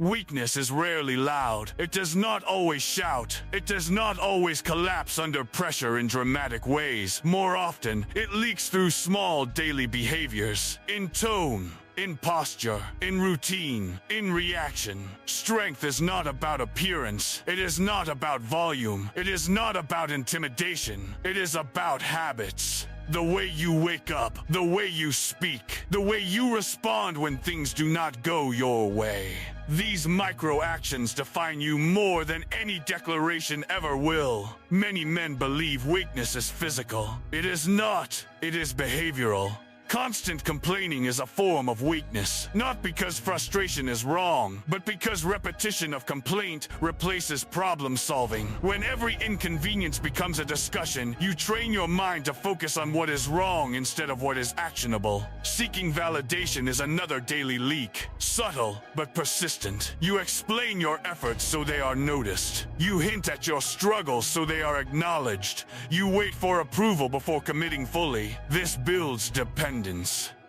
Weakness is rarely loud. It does not always shout. It does not always collapse under pressure in dramatic ways. More often, it leaks through small daily behaviors. In tone, in posture, in routine, in reaction. Strength is not about appearance. It is not about volume. It is not about intimidation. It is about habits. The way you wake up, the way you speak, the way you respond when things do not go your way. These micro actions define you more than any declaration ever will. Many men believe weakness is physical. It is not. It is behavioral. Constant complaining is a form of weakness, not because frustration is wrong, but because repetition of complaint replaces problem solving. When every inconvenience becomes a discussion, you train your mind to focus on what is wrong instead of what is actionable. Seeking validation is another daily leak, subtle but persistent. You explain your efforts so they are noticed. You hint at your struggles so they are acknowledged. You wait for approval before committing fully. This builds dependence.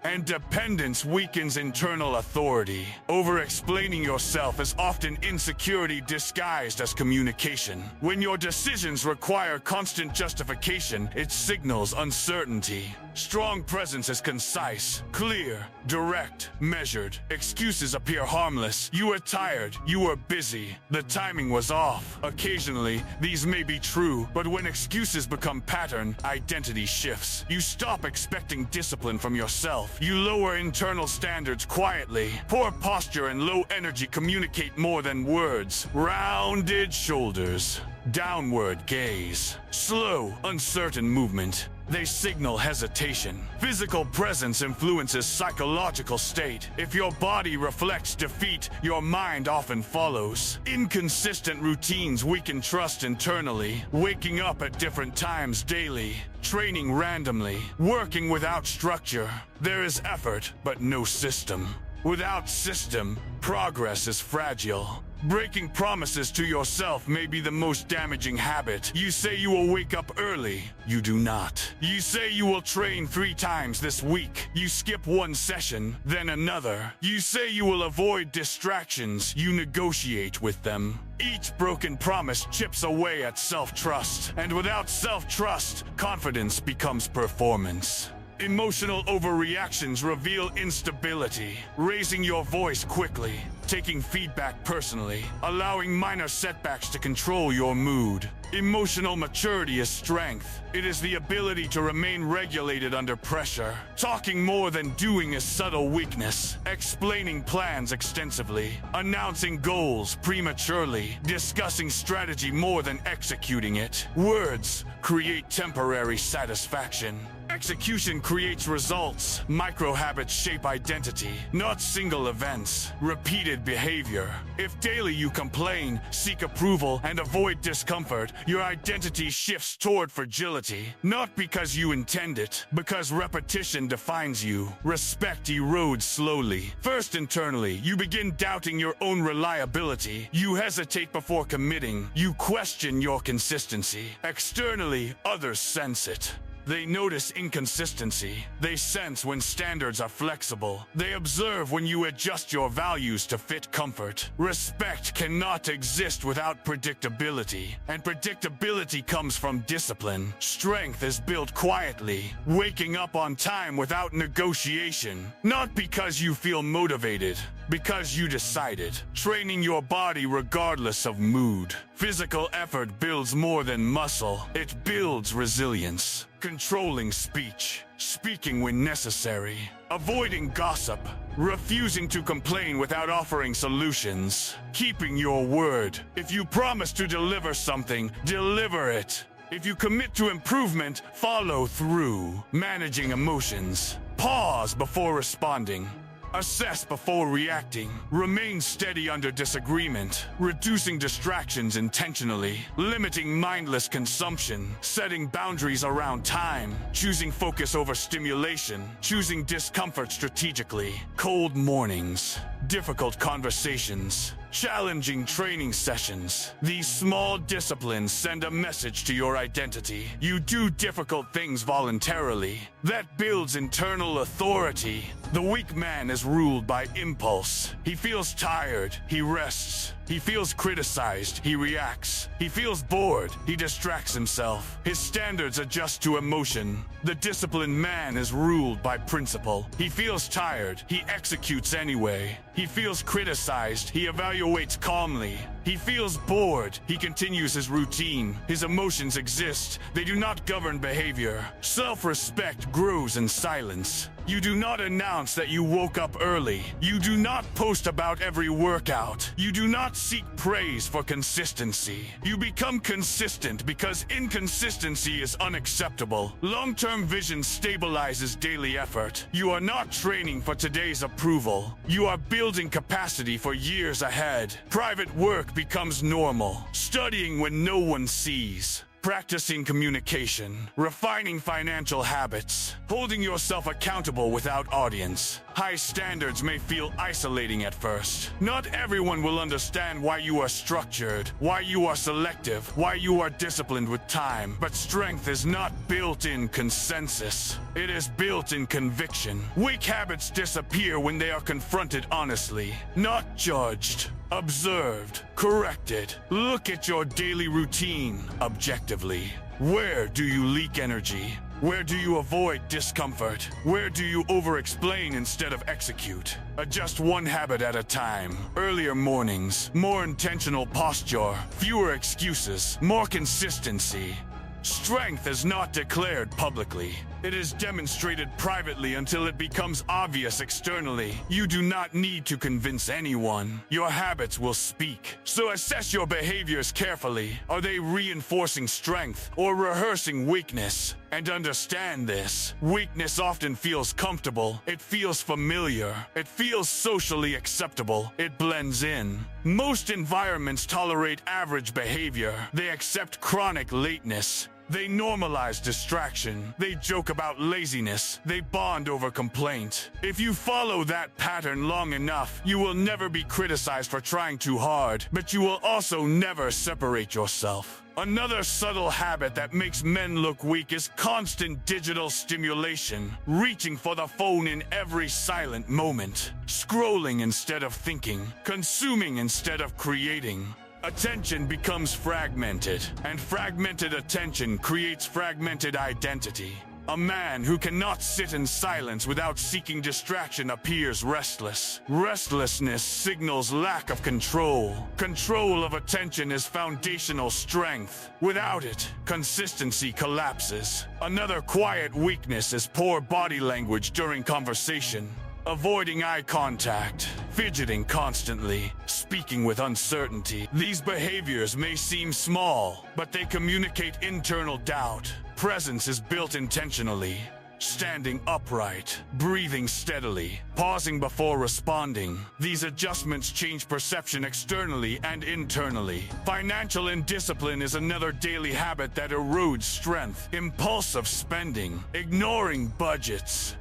And dependence weakens internal authority. Over-explaining yourself is often insecurity disguised as communication. When your decisions require constant justification, it signals uncertainty. Strong presence is concise, clear, direct, measured. Excuses appear harmless. You were tired, you were busy, the timing was off. Occasionally, these may be true, but when excuses become pattern, identity shifts. You stop expecting discipline from yourself. You lower internal standards quietly. Poor posture and low energy communicate more than words. Rounded shoulders, downward gaze, slow, uncertain movement. They signal hesitation. Physical presence influences psychological state. If your body reflects defeat, your mind often follows. Inconsistent routines weaken trust internally. Waking up at different times daily, training randomly, working without structure. There is effort, but no system. Without system, progress is fragile. Breaking promises to yourself may be the most damaging habit. You say you will wake up early. You do not. You say you will train 3 times this week. You skip one session, then another. You say you will avoid distractions. You negotiate with them. Each broken promise chips away at self-trust. And without self-trust, confidence becomes performance. Emotional overreactions reveal instability. Raising your voice quickly, taking feedback personally, allowing minor setbacks to control your mood. Emotional maturity is strength. It is the ability to remain regulated under pressure. Talking more than doing is subtle weakness. Explaining plans extensively, announcing goals prematurely, discussing strategy more than executing it. Words create temporary satisfaction. Execution creates results. Micro-habits shape identity, not single events. Repeated behavior. If daily you complain, seek approval, and avoid discomfort, your identity shifts toward fragility. Not because you intend it, because repetition defines you. Respect erodes slowly. First internally, you begin doubting your own reliability. You hesitate before committing. You question your consistency. Externally, others sense it. They notice inconsistency. They sense when standards are flexible. They observe when you adjust your values to fit comfort. Respect cannot exist without predictability, and predictability comes from discipline. Strength is built quietly, waking up on time without negotiation. Not because you feel motivated, because you decided. Training your body regardless of mood. Physical effort builds more than muscle. It builds resilience. Controlling speech, speaking when necessary, avoiding gossip, refusing to complain without offering solutions, keeping your word. If you promise to deliver something, deliver it. If you commit to improvement, follow through. Managing emotions, pause before responding. Assess before reacting. Remain steady under disagreement. Reducing distractions intentionally. Limiting mindless consumption. Setting boundaries around time. Choosing focus over stimulation. Choosing discomfort strategically. Cold mornings. Difficult conversations. challenging training sessions. These small disciplines send a message to your identity. You do difficult things voluntarily. That builds internal authority. The weak man is ruled by impulse. He feels tired, he rests. He feels criticized, he reacts. He feels bored, he distracts himself. His standards adjust to emotion. The disciplined man is ruled by principle. He feels tired, he executes anyway. He feels criticized, he evaluates calmly. He feels bored, he continues his routine. His emotions exist, they do not govern behavior. Self-respect grows in silence. You do not announce that you woke up early. You do not post about every workout. You do not seek praise for consistency. You become consistent because inconsistency is unacceptable. Long-term vision stabilizes daily effort. You are not training for today's approval. You are building capacity for years ahead. Private work becomes normal. Studying when no one sees. Practicing communication, refining financial habits, holding yourself accountable without audience. High standards may feel isolating at first. Not everyone will understand why you are structured, why you are selective, why you are disciplined with time. But strength is not built in consensus. It is built in conviction. Weak habits disappear when they are confronted honestly, not judged. Observed, corrected. Look at your daily routine objectively. Where do you leak energy? Where do you avoid discomfort? Where do you over-explain instead of execute? Adjust one habit at a time. Earlier mornings, more intentional posture, fewer excuses, more consistency. Strength is not declared publicly. It is demonstrated privately until it becomes obvious externally. You do not need to convince anyone. Your habits will speak. So assess your behaviors carefully. Are they reinforcing strength or rehearsing weakness? And understand this. Weakness often feels comfortable. It feels familiar. It feels socially acceptable. It blends in. Most environments tolerate average behavior. They accept chronic lateness. They normalize distraction. They joke about laziness. They bond over complaint. If you follow that pattern long enough, you will never be criticized for trying too hard, but you will also never separate yourself. Another subtle habit that makes men look weak is constant digital stimulation, reaching for the phone in every silent moment, scrolling instead of thinking, consuming instead of creating. Attention becomes fragmented, and fragmented attention creates fragmented identity. A man who cannot sit in silence without seeking distraction appears restless. Restlessness signals lack of control. Control of attention is foundational strength. Without it, consistency collapses. Another quiet weakness is poor body language during conversation. Avoiding eye contact, fidgeting constantly, speaking with uncertainty. These behaviors may seem small, but they communicate internal doubt. Presence is built intentionally. Standing upright, breathing steadily, pausing before responding. These adjustments change perception externally and internally. Financial indiscipline is another daily habit that erodes strength. Impulsive spending, ignoring budgets,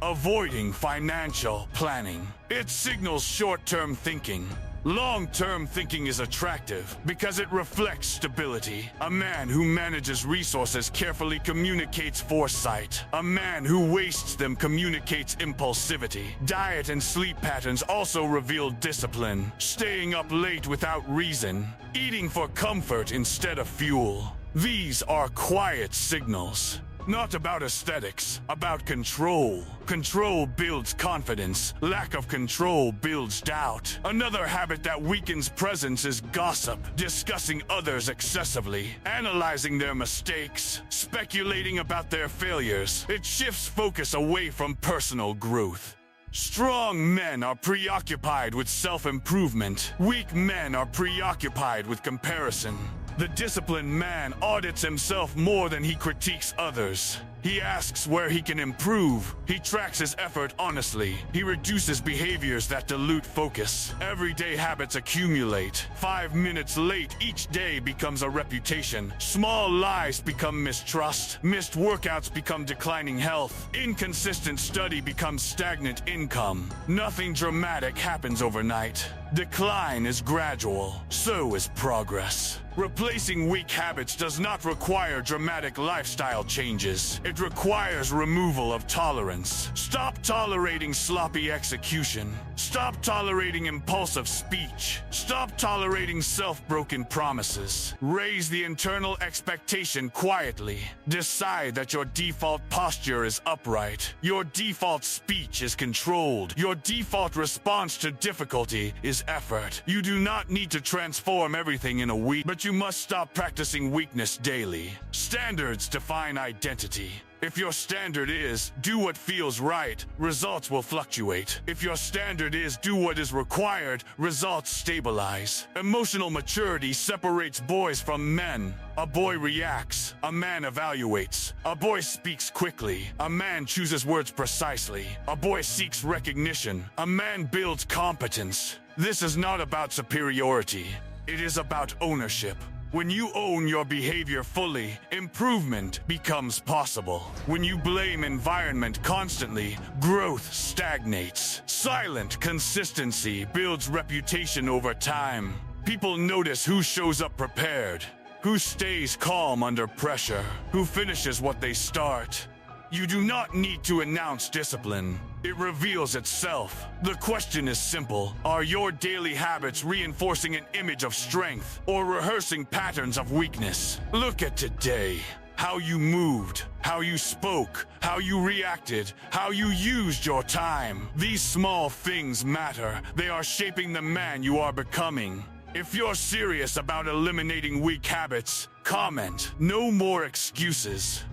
avoiding financial planning. It signals short-term thinking. Long-term thinking is attractive because it reflects stability. A man who manages resources carefully communicates foresight. A man who wastes them communicates impulsivity. Diet and sleep patterns also reveal discipline. Staying up late without reason. Eating for comfort instead of fuel. These are quiet signals. Not about aesthetics, about control. Control builds confidence. Lack of control builds doubt. Another habit that weakens presence is gossip. Discussing others excessively. Analyzing their mistakes. Speculating about their failures. It shifts focus away from personal growth. Strong men are preoccupied with self-improvement. Weak men are preoccupied with comparison. The disciplined man audits himself more than he critiques others. He asks where he can improve. He tracks his effort honestly. He reduces behaviors that dilute focus. Everyday habits accumulate. 5 minutes late each day becomes a reputation. Small lies become mistrust. Missed workouts become declining health. Inconsistent study becomes stagnant income. Nothing dramatic happens overnight. Decline is gradual. So is progress. Replacing weak habits does not require dramatic lifestyle changes. It requires removal of tolerance. Stop tolerating sloppy execution. Stop tolerating impulsive speech. Stop tolerating self-broken promises. Raise the internal expectation quietly. Decide that your default posture is upright. Your default speech is controlled. Your default response to difficulty is effort. You do not need to transform everything in a week, but you must stop practicing weakness daily. Standards define identity. If your standard is, do what feels right, results will fluctuate. If your standard is, do what is required, results stabilize. Emotional maturity separates boys from men. A boy reacts, a man evaluates. A boy speaks quickly, a man chooses words precisely. A boy seeks recognition, a man builds competence. This is not about superiority. It is about ownership. When you own your behavior fully, improvement becomes possible. When you blame environment constantly, growth stagnates. Silent consistency builds reputation over time. People notice who shows up prepared, who stays calm under pressure, who finishes what they start. You do not need to announce discipline. It reveals itself. The question is simple. Are your daily habits reinforcing an image of strength or rehearsing patterns of weakness? Look at today. How you moved, how you spoke, how you reacted, how you used your time. These small things matter. They are shaping the man you are becoming. If you're serious about eliminating weak habits, comment. No more excuses.